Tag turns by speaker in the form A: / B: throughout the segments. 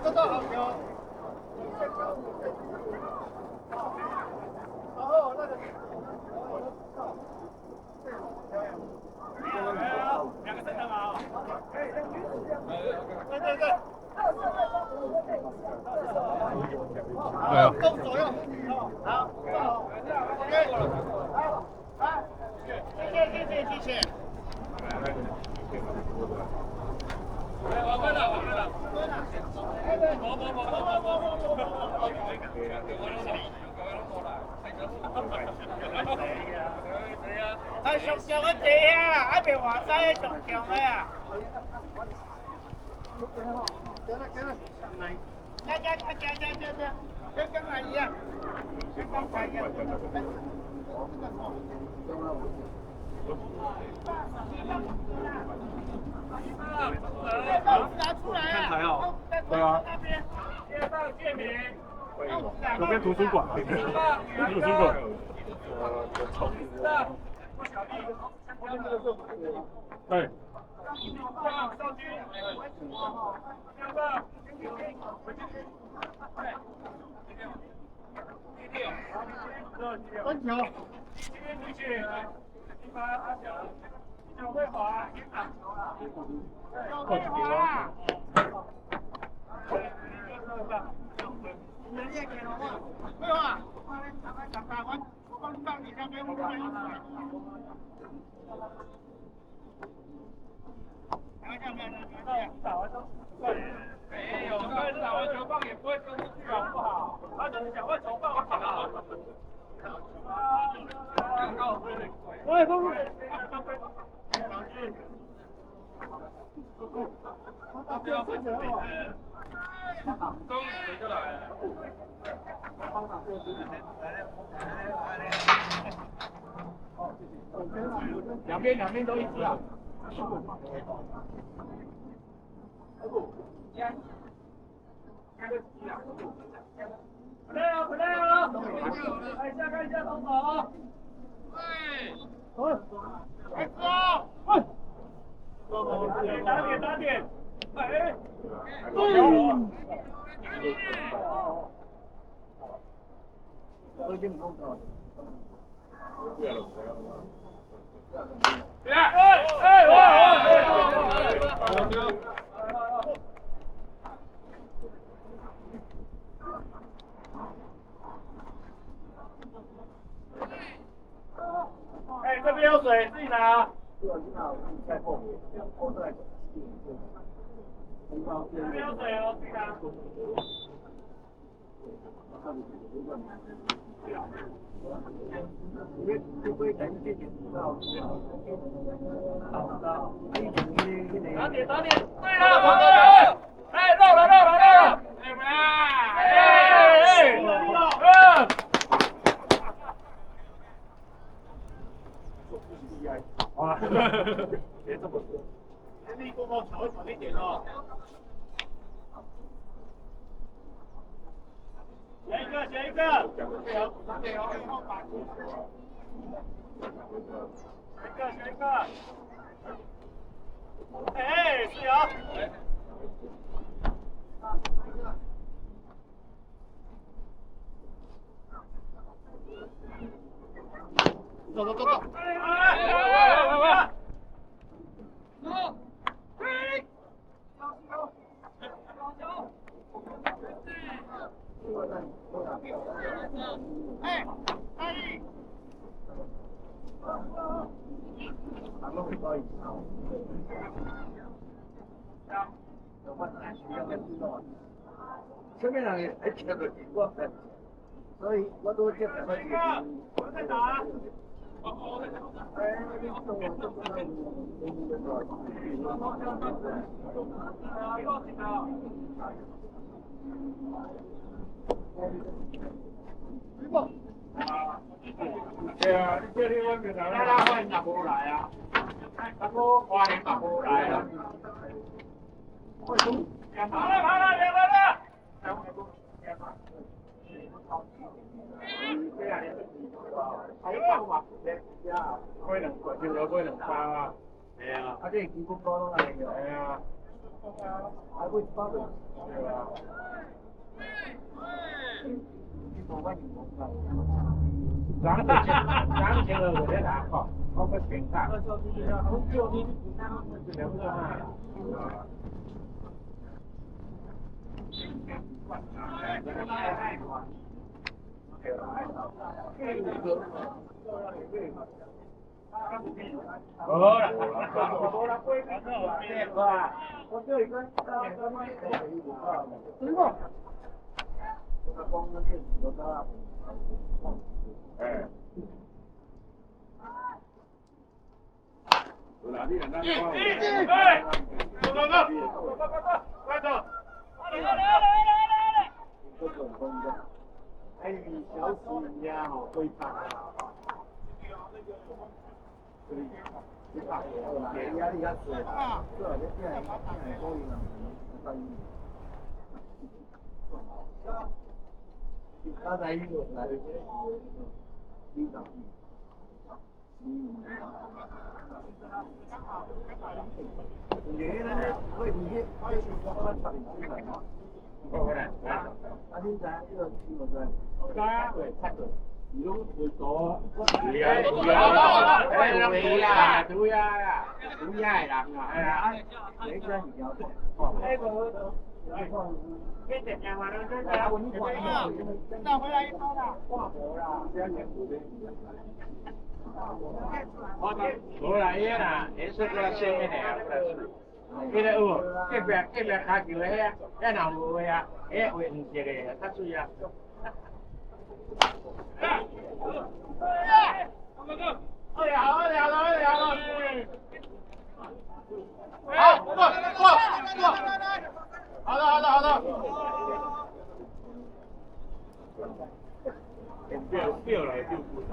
A: 动左右，好，OK，好，来，谢谢。上上个地啊，还别話齋上上嘅啊。跟阿姨啊，跟快嘅。拿出来啊！看台啊，对啊。街上见面。左边图书馆，图书馆。对。少军。分球。今天出去，一般阿翔，小会滑，打球了。小会滑。人家给了我，会滑。我帮你下面我没有，但是打完球棒也不会丢出去，好不好？他只是想问球棒好。喂，公公。不要分球了。终于就来了。两边都一直啊。不累啊！看一下同跑。对。打点。哎。这边有水，自己拿。这边有水哦，自己拿。打点，对了，黄哥人，哎，绕了，哎妈，好了，别这么说，力过后调一点哦。选一个，选一个，哎，是有。走。前面人一切都是我的，所以我都接不到去。我在打。对啊，你叫你我平常那拉饭也无来啊，那个花莲也无来啊。跑了，别回来。开两包啊！係啊，啊即係見谷歌咯，係啊。
B: 还会发的。
A: 咱听了我在哪考？我不听他。好了，我这一根，哎。哎，小死呀，好会打啊！压力压死，这这现在高一了，大一。刚才一个来，领导。你会你阿天仔呢個邊個真係？加對七個。如果會多，會啊，會啊，對啊，會係啦，係啊，你真係有呢個。跟着讲完了，真的，那回来一包的，挂膜啦，这样子。我来耶啦，也是个新的呀，这个哦，这边卡住的呀，这哪有呀？哎，会唔这个，他注意啊。好了，好了，好了，好了。好，过，好的，好的，好的。不要来就不上。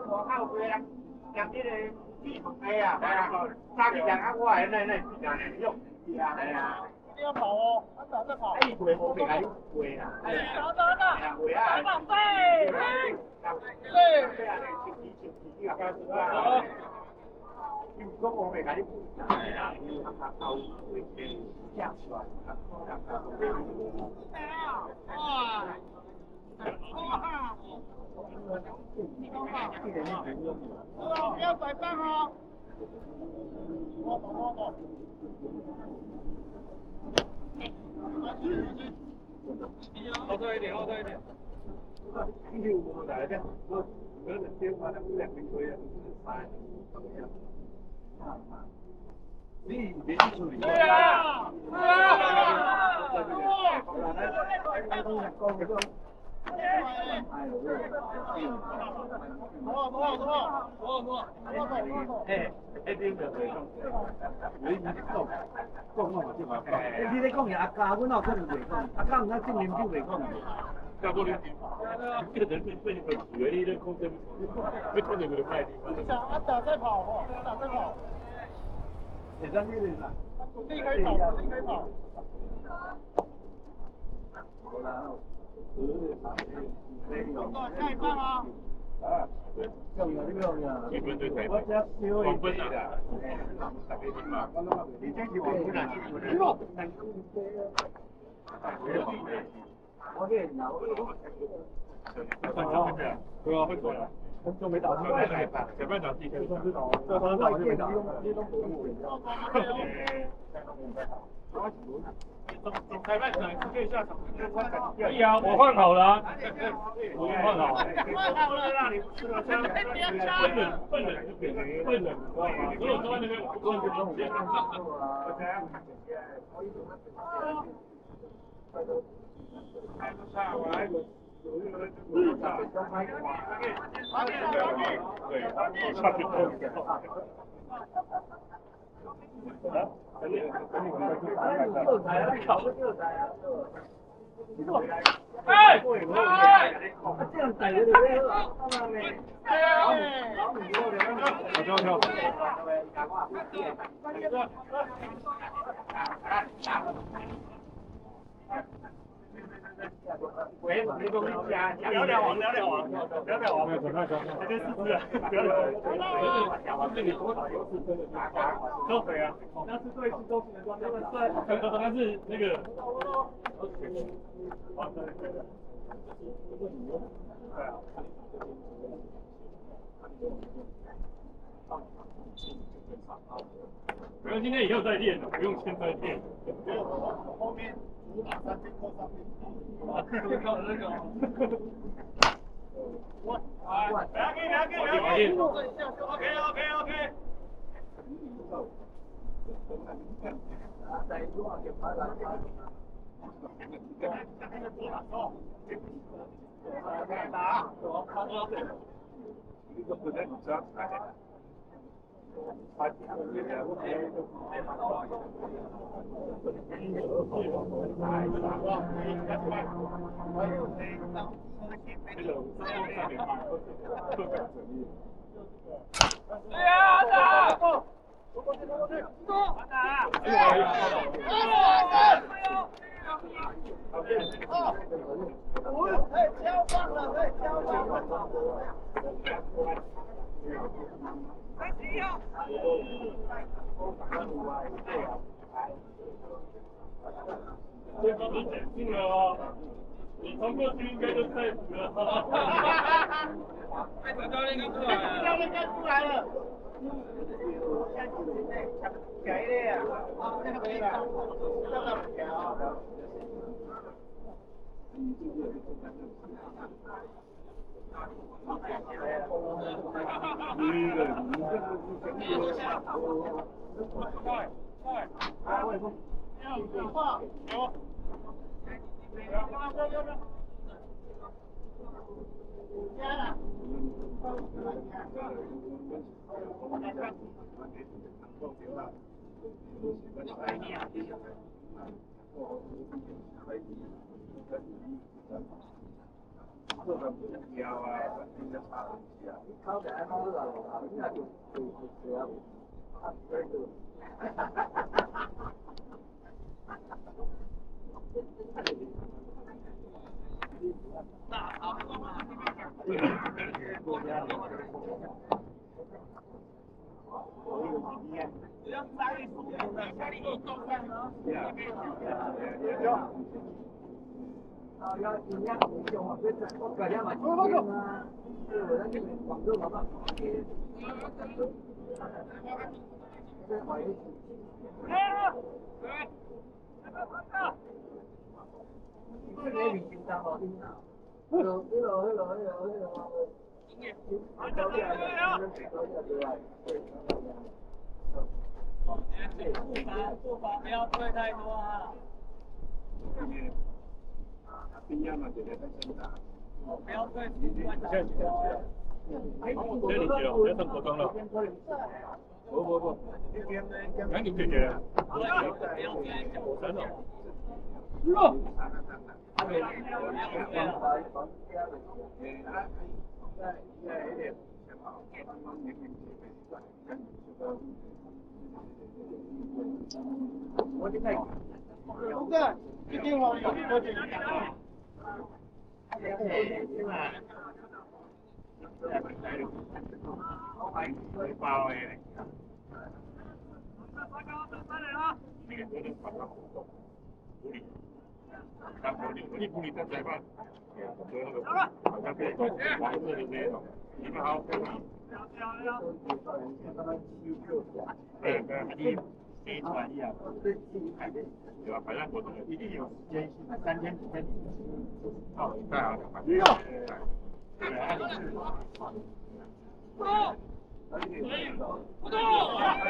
A: 我靠回来，讲这个地方哎呀，三个人啊，我还那用，哎呀。你要跑哦，在跑。哎，回我回来回啊！哎，走，回啊！跑飞！如果我未解，係啊，要合鬥會嘅夾出來，不要拐棒哦！後退一點，後退一點。我來的，我的電話呢，兩個月3。你別處理。對啊！你咧講嘢阿家，我哪有可能袂講？阿家唔通正面表袂講。加多點，這個人被你們學歷的空間，被空間沒有賣地方。阿打在跑哦，打在跑。也在那裡啦。你可以跑，你可以跑。好啦。下一棒啊！啊，用呀，呢個用呀。基本對台灣，黃分啊！你真係黃分啊！我嘅有。佢話開咗啦。仲未打出嚟，前班長自己都知道。這班長就沒打。裁判長可以下場。可以啊，我換好了。我換好了。換好了，讓你吃了香。笨人就變成笨人，知道嗎？如果坐在那邊，我不可能接。哎！这样逮的对不对？喂，你跟我家
C: 聊聊王，聊聊王，聊聊王，这件事是聊聊。都谁啊？那是对都是那个算，那是那个。哦，对对对。对啊。不用今天以后再练了，不用现在练。后面主打3天扣3天。靠那个。我，不要给，OK。打，一个不能这样子。这个是简讯了哦，你通过去应该就在补了。被主教练看出来了，教练看出来了。改一点，好，这个可以了，这个不调。
B: 靠在那个老人家就要尽量用啊，我改良嘛，啊，对，我那个广州老板也，这好有。这个面紧张哦，听到。hello。步伐不要退太多啊。不要退
C: 这里去了，这上国中了。不，赶紧解决。真的。
B: 我就在。不是，一定我有多久？
C: 包诶。你不理他裁判，好像被蓝色的那种，你们好。对，飞船一样，对吧？反正活动一定有时间性，3天5天。好，太好了。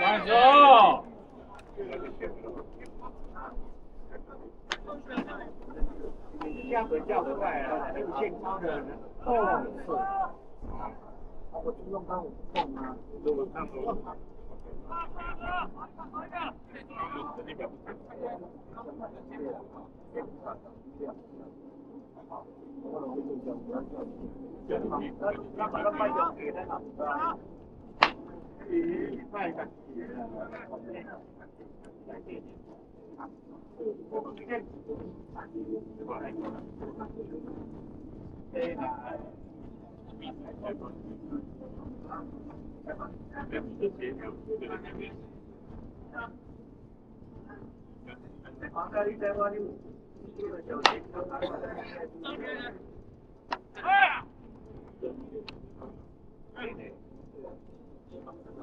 C: 慢走。
A: 叫得在很健康的人。
B: 我主动帮我送吗？
C: 如果上头。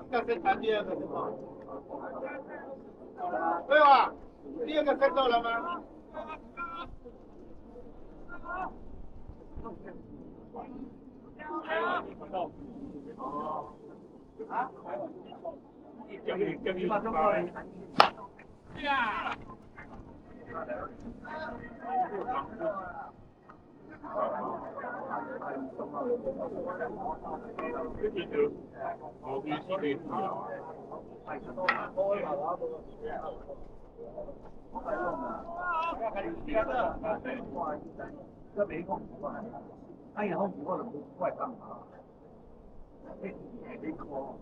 C: 那是谈第二个是吗？对吧？第二个分到了吗？
B: 这没空不管，他以后不过的不怪干嘛？没空。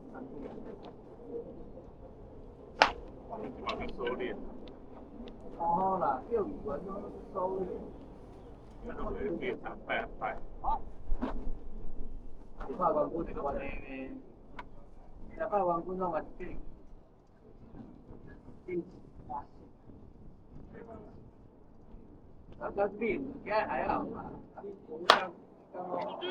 C: 把它收敛。
B: 哦啦，钓鱼玩都收敛。
C: 然后变成拜拜。
B: 你拍完股就话你咩？你拍完股弄个变。那个变也还好嘛，不像刚刚。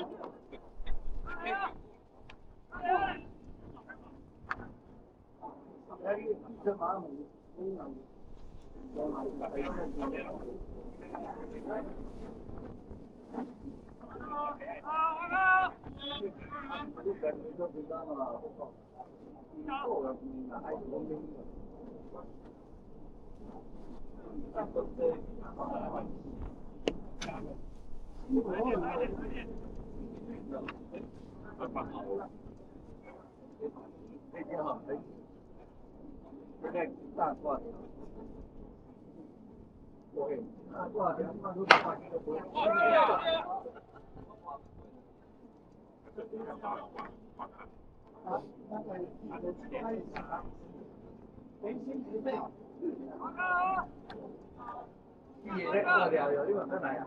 B: 这马母，这个大挂条，对，大挂条，那都挂一个不会。也在挂条，有一个在哪呀？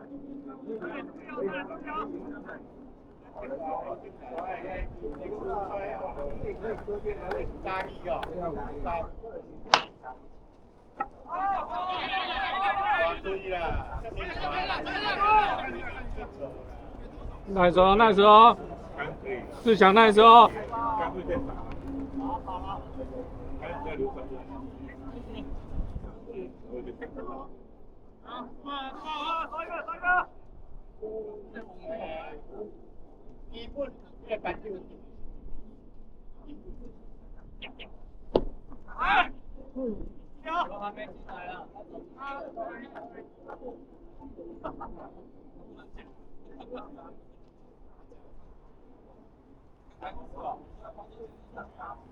D: 耐手，耐手，志强耐手。
C: 一步一板就。
B: 还没进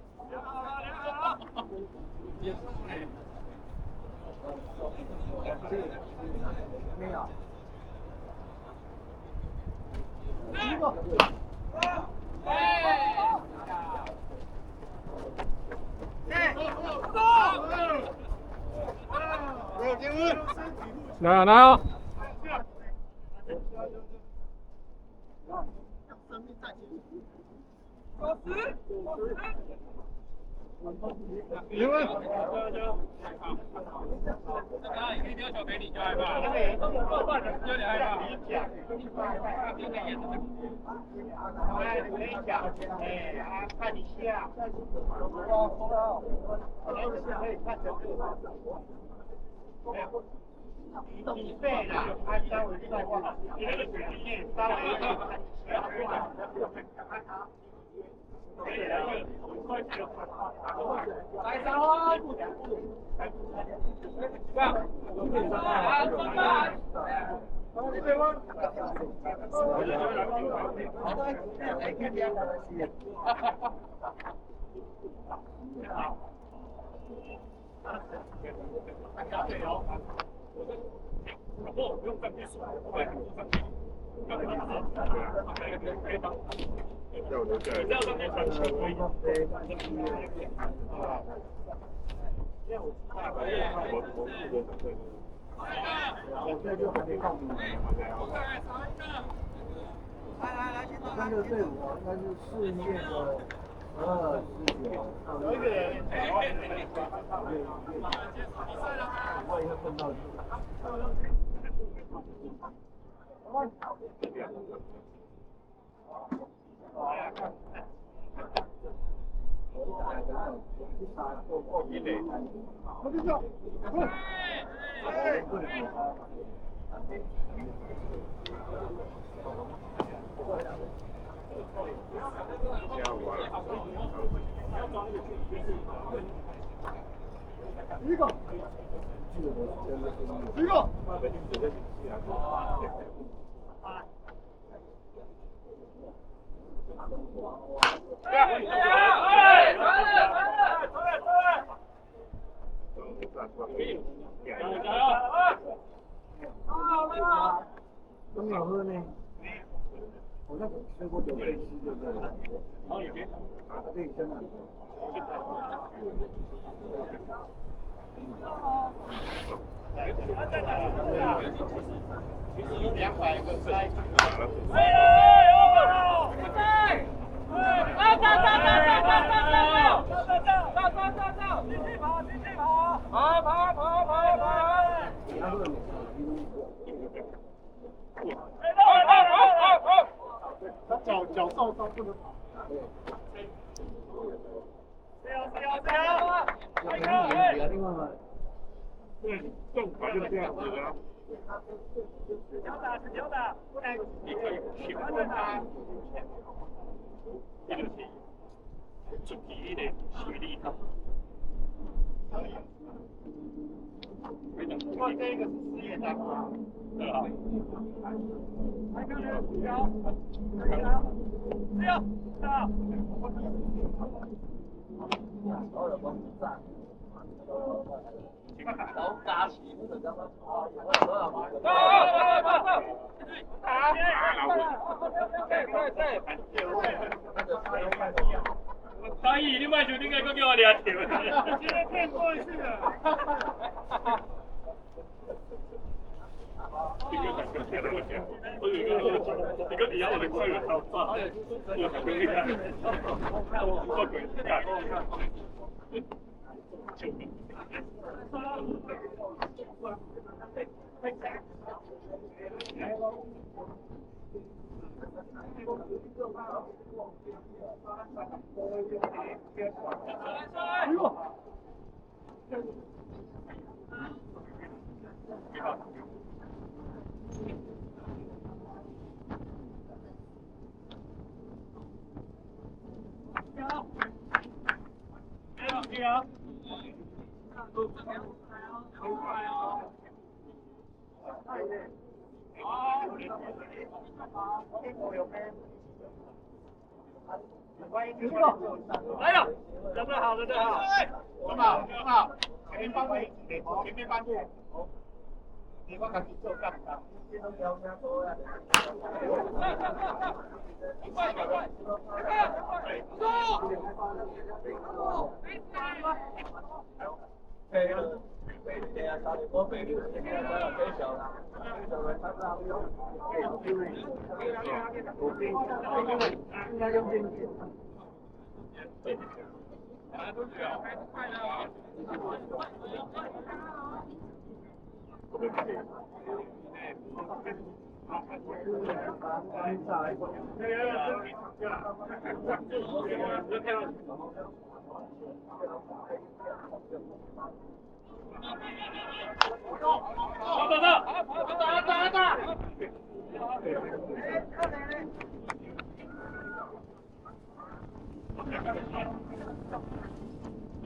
B: 来啊。没有。
D: 来啊来啊！
C: 你问？
D: 那你可以丢球给你，就害怕。有点害怕。
C: 看一下。你背了，按稍微再往稍微看一下。
B: 来三号。
C: 不用上去数，要留下来。
B: 我现在就还没报名。那个队伍应该是4月的12、19。有一个人，我也会碰到。都没有喝呢。我那个水果酒可以吃，对不对？对，真的。200个塞。脚受伤不能跑。
C: 动法就是这样子的。
A: 持久的，不能你可以喜欢的他。
C: 这就是主题的实力。
A: 不过这个是事业单啊。
C: 对啊。
B: 手加錢就咁樣。
C: 张毅，你买球，你该给我俩球。
A: 今天骗过去了。
C: 你跟你要我的快乐超大，我很厉害。做鬼干。
A: 来了，准备好，准备好，很好，很好，前面半步，前面半步，你我开始做干啥？快快快！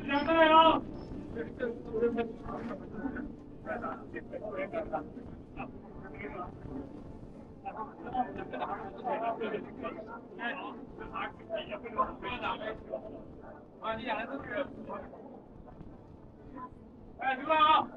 A: 两队哦。啊，你俩人都是。哎，出来啊！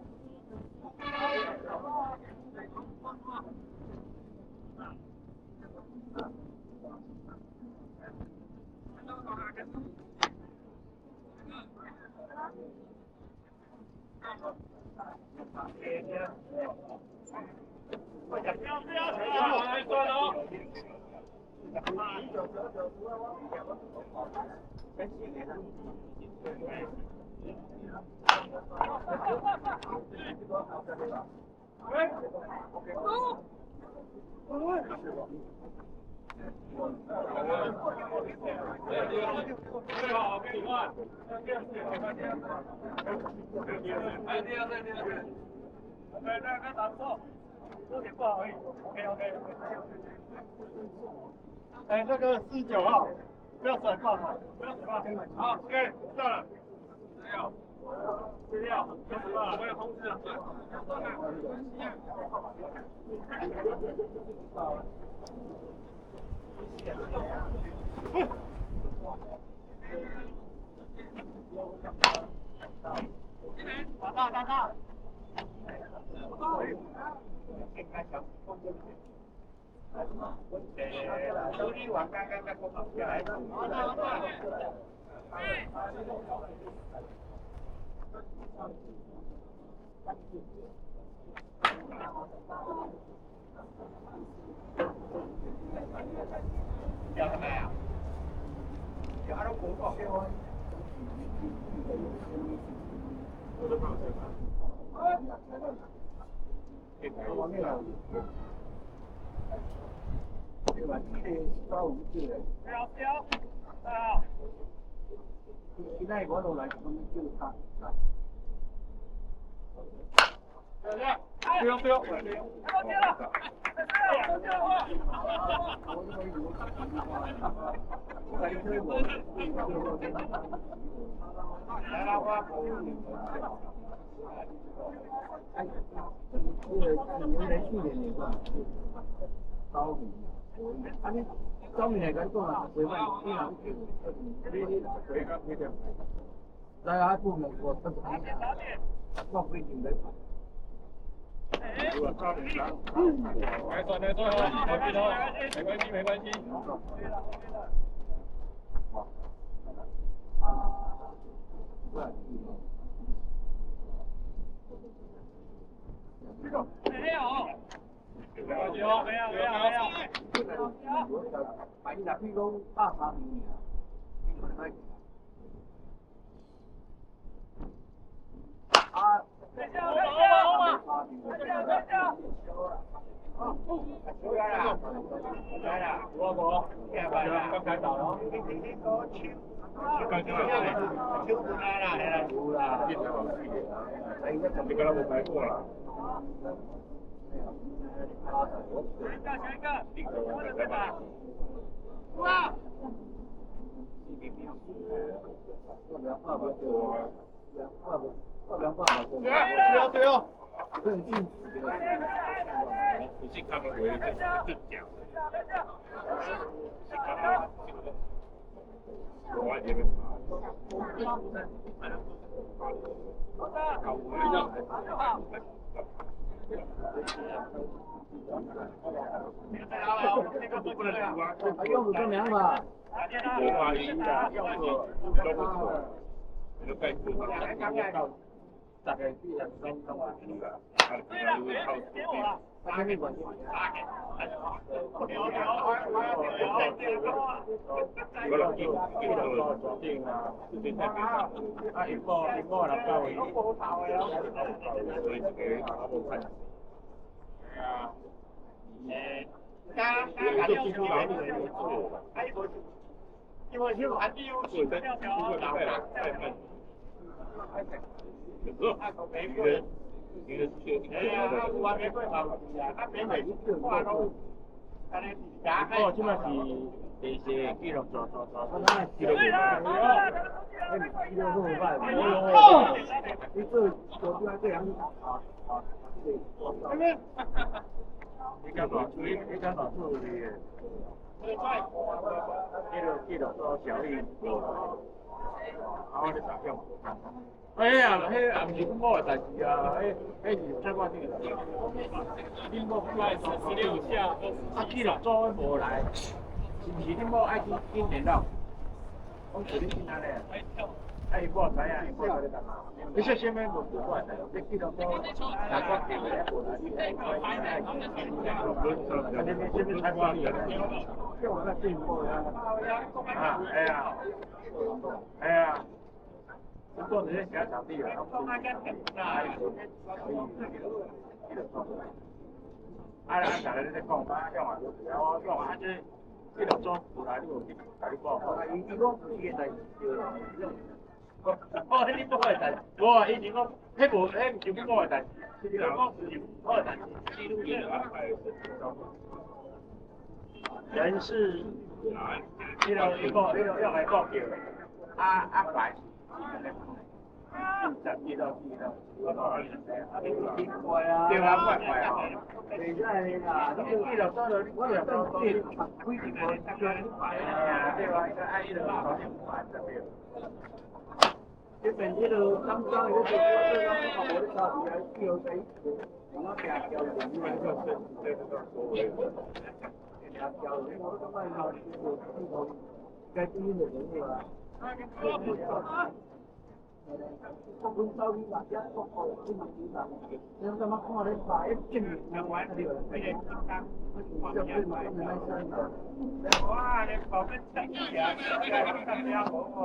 D: 来算了。最好给你换。哎，第二个。对，那个打错，有点不好意思。OK。
C: 哎，那个49号，不要甩棒啊！
D: 不要甩棒。好 ，OK， 到了。6，我有通知了。
C: 大。
A: 处理完刚刚那个跑下来。要什么呀？要那个广告给我。我那个。这个15字的。现在我都来，我们就他。
D: 不要！
A: 来了，我。哎，这个去年那个高明，啊你高明来讲讲啊，几万，你哪去？大家部门我不同意，我规定的。
D: 来算没关系。没有。
A: 把你那屁股大3米啊！啊！来了，刚才打了。秋不来了，有啦。
C: 你跟他们排过了。
D: 下一个，哇！
C: 对哦。
E: 不信他们回来就讲。我外这边不能读啊！
A: 要不这样吧？
E: 我发音的，要不都不错，就盖住了。
A: 大概这样3万。
E: 对了，给我了。
A: 他那个。
E: 我老见見到正啊，最近睇邊啊，應該立交嘅，所以自己打冇睇。係啊，
A: 因為要還要
E: 對，真係係。你的
A: 哦，即係第四記錄做，記錄你做出來這樣你敢拿出嚟嘅？記錄做小英，我哋打票。哎呀，迄也毋是阮某嘅代志啊，迄是相關啲嘅。恁某愛16下，啊去了做無來，是毋是恁某愛去聯絡？我做你囡仔咧。
C: 哎，我知影，我在干嘛？你说什么无主管的？你记得我哪个地方过来？你你是不是才帮你？就我那订货呀。啊，哎呀，哎呀，不过人家小弟了。啊，大家在讲嘛，讲话我讲啊，这个装出来，你有去甲你讲。伊讲自己代志。哦，迄你做的代志，无以前讲，迄无，迄唔是我的代志，是讲是我的代志。人事，呢度呢個要嚟講叫阿快，知道。對啊，快啊！
B: 现在啦，
C: 呢個記錄多咗，我又多
B: 规定我
C: 對啊，個阿姨就講點快特別。
B: 这边这个刚刚有些这个我的差别有谁？我那边交流，你们就是这个所谓的交流，我都卖到就是该第一的人物啊。我本手里嘛，一个个你嘛知道，你怎么看你买一斤两万的，就对嘛，你那生的。
C: 哇，你搞乜生意啊？咁樣好啊！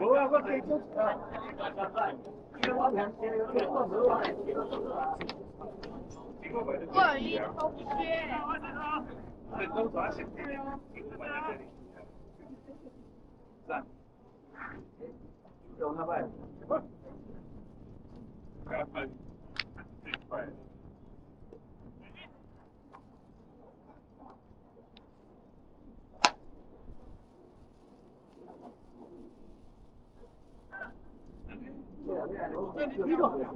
B: 我要我可以做。
F: 过一同学。
B: 有那边。
F: 等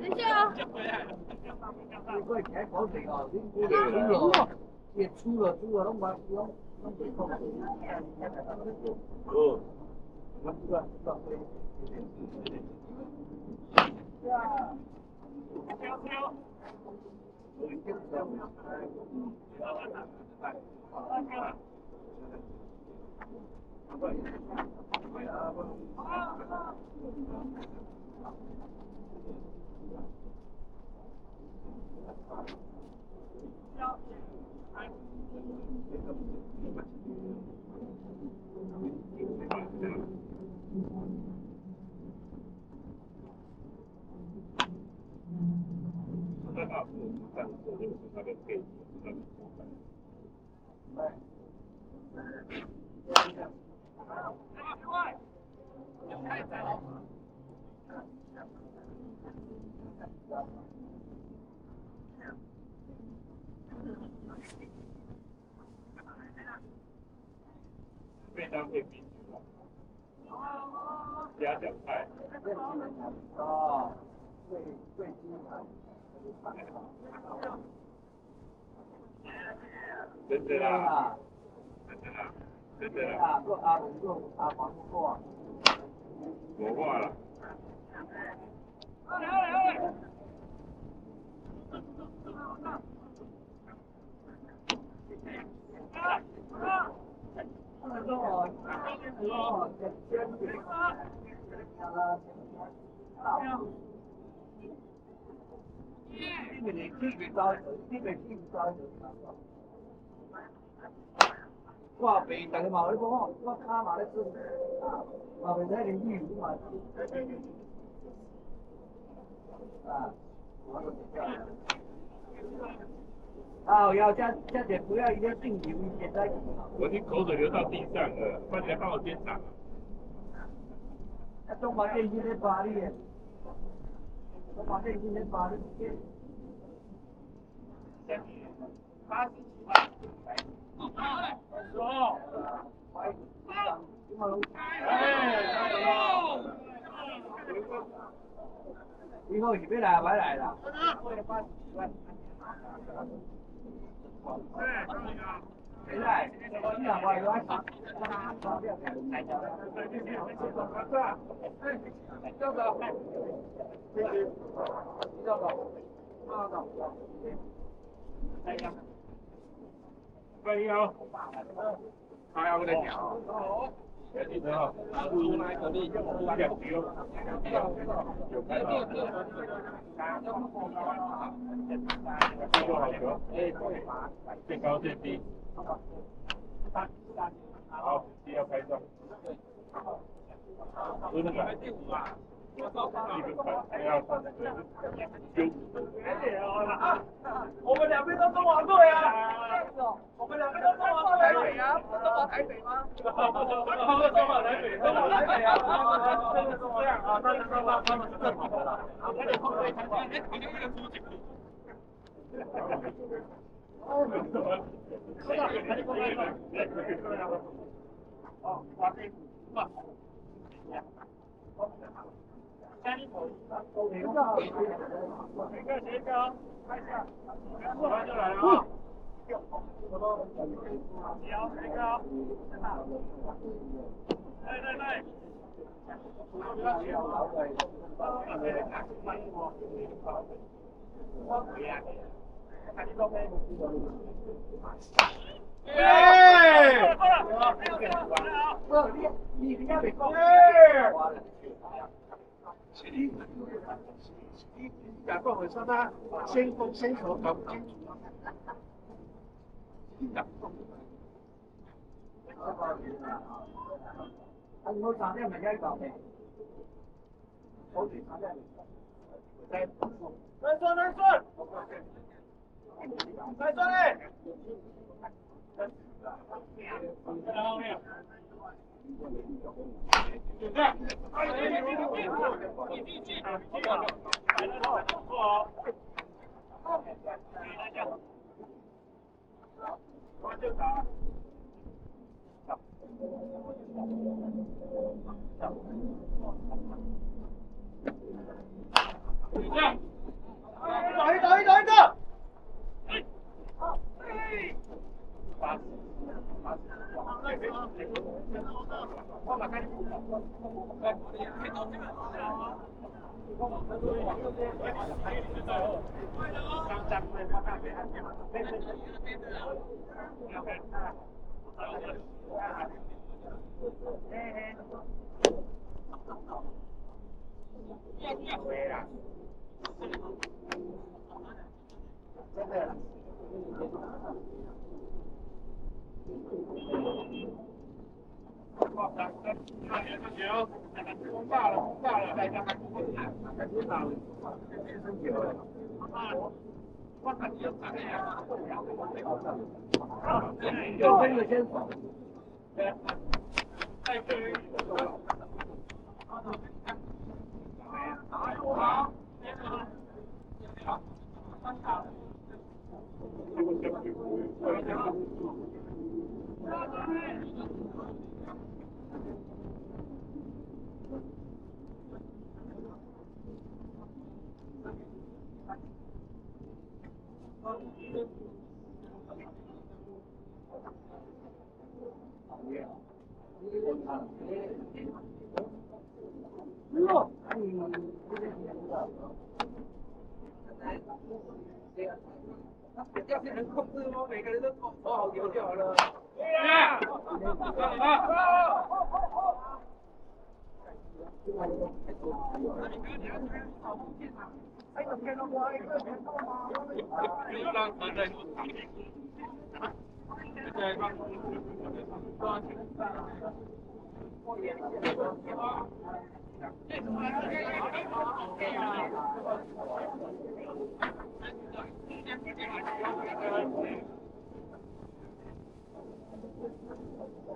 F: 一下啊！
B: 你过开保险哦，你出了，拢买拢袂讲。
E: 哦。
B: 我这个
C: 便当可以比鸭脚菜。
B: 哦，最精彩。
C: 真的啦，真的啦。
B: 做阿文做阿黄做。
C: 我忘了。
B: 他们说哦，说你们你去招，你们去招。我被大家骂你讲我卡嘛咧做，嘛袂使连语嘛。啊，我都知道。啊，要加点不要一定进球，现在。
E: 我已经口水流到地上了，快点帮我先打。
B: 中华电信在巴黎，中华电信在巴黎。87万。说。以後是要來買來啦。谁来？你两块多。教导。教导。教导。
E: 欢迎哦。还有我的鸟。你好，2局哦。好球，最高最低。好，第二拍照。那个基本盘，不要穿那个95。
D: 我们两边都中华队啊！我们两边都中华队。台北啊，不是中华台北吗？中华台北，中华台北啊！真的是这样啊，但是他们是正好的啦。哦，哇塞，哇！谁个啊？看一下，马上就来了啊！你好，谁个啊？对。不要急啊！你应该没够。打过回说他先攻先守搞不清楚。我打电没搞的。来顺嘞！在后面。就这样。就打。打一个！风大了，大家还不会看，感觉到健身有了。我感觉大家有这个先手，再可以。要是能控制吗？每个人都投好球就好了。对呀。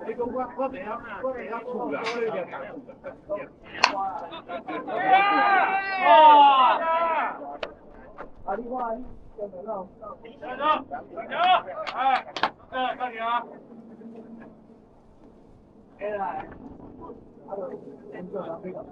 C: 你咁我哋有吐啦，
B: 啊，你看，有没有？
D: 哎，到你啊！
B: 哎来，啊，连做两杯了。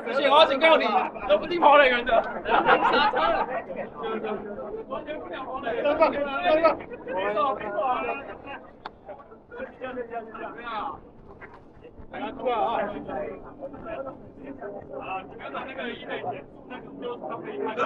D: 不行，我要警告你，都不听跑垒员的，刹车了。完全不听跑垒员。没错。来出来啊！啊，你刚才那个一垒结束，那个就他可以看到。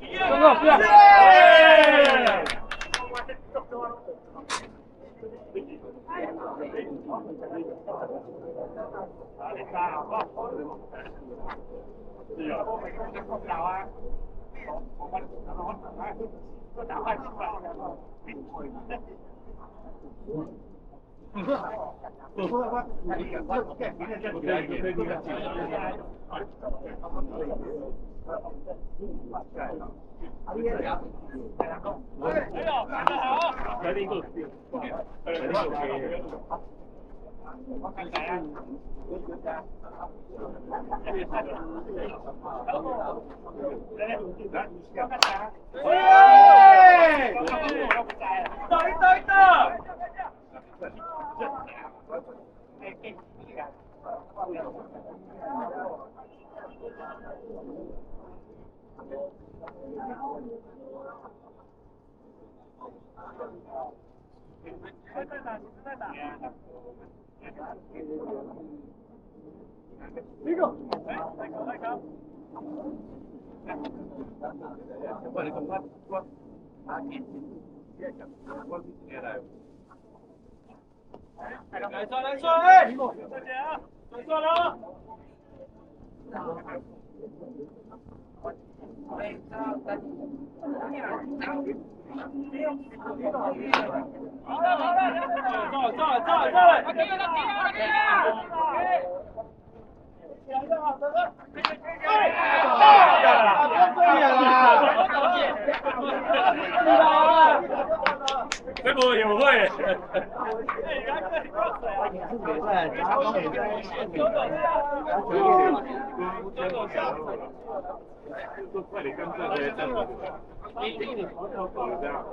D: 一来！好了，
C: 博也会。
B: 比赛，然后比赛，
C: 就快点跟这些战术，这样。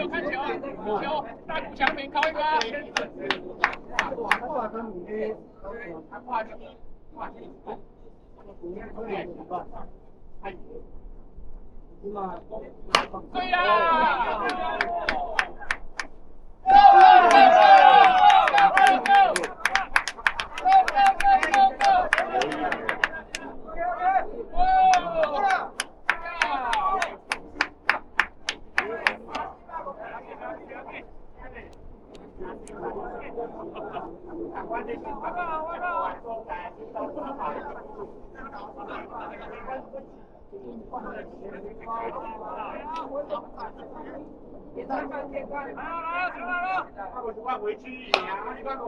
D: 看球，大鼓强名，靠一个。对呀！
A: 我回去呀，你看我，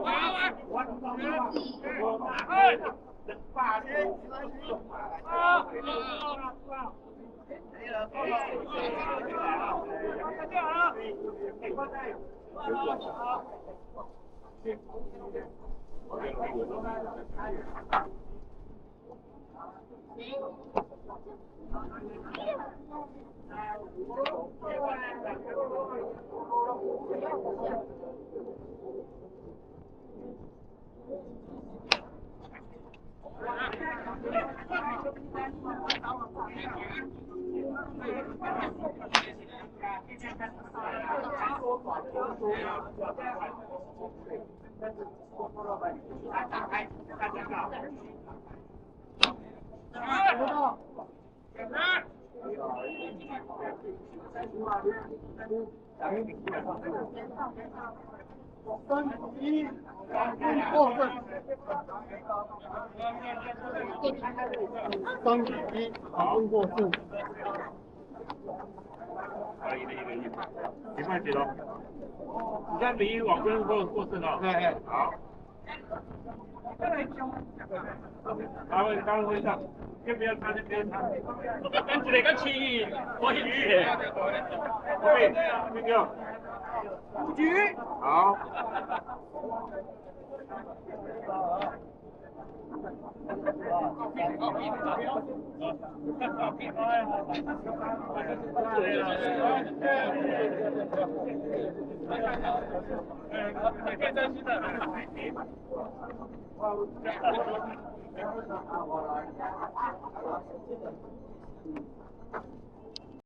C: 几咯？3-1往分过胜了。好。他会上，要不要他那边？跟住你個次，我協議嚟。OK，邊個？胡主。好。
D: 变真心的。